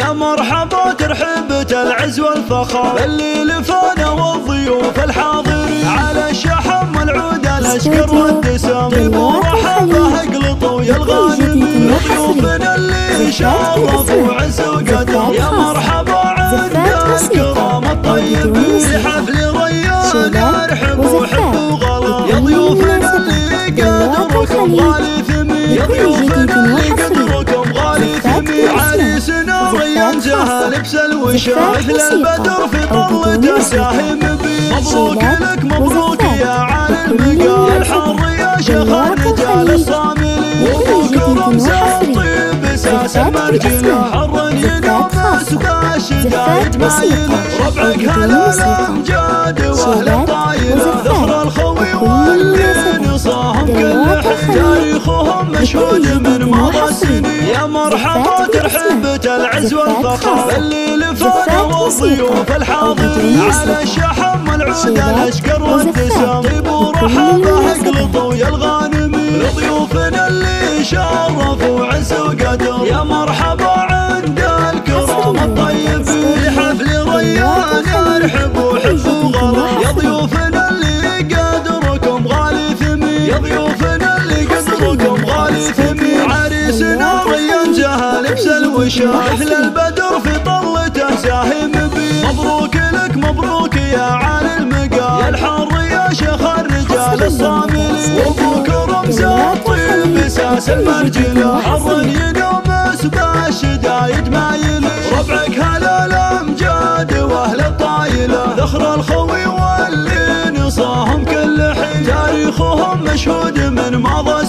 يا مرحبا ترحبة العز والفخر اللي لفانا والضيوف الحاضرين على الشحم والعود الاشقر والدسم طيب ورحبه اقلطوا يا الغانمين ضيوفنا اللي شرفوا عز وقدر يا مرحبا عند الكرام الطيبين لحفل ريان ارحبوا حبوا غلا يا ضيوفنا اللي قدركم غالي ثمين يا ضيوفنا اللي قدركم غالي ثمين عريسنا ريان زها لبس الوشاح مثل البدر في طلته ساهم بيه مبروك لك مبروك يا على المقام الحر يا شيخ الرجال الصاملين وابوك رمز الطيب اساس المرجله حر ينامس بالشدايد مايل ربعك هلا الامجاد واهل الطايله ذخر الخوي واللي نصاهم كل حين تاريخهم مشهود من مضى السنين يا مرحبا ترحبة العز والفخر اللي لفانا والضيوف الحاضرين على الشحم والعود الاشقر والدسم طيب ورحبه اقلطوا يا الغانمين لضيوفنا اللي شرفوا عز وقدر يا مرحبا عند الكرام الطيبين لحفل ريان ارحبوا حبوا غلا يا ضيوفنا اللي قدركم غالي ثمين يا ضيوفنا اللي قدركم غالي ثمين عريسنا ريان زها لبس الوشاح مثل البدر في طلته ساهم بيه مبروك لك مبروك يا على المقام يا الحر يا شيخ الرجال الصاملين وابوك رمز الطيب اساس المرجله حر ينامس بالشدايد مايل ربعك هلا الامجاد واهل الطايله ذخر الخوي واللي نصاهم كل حين تاريخهم مشهود من مضى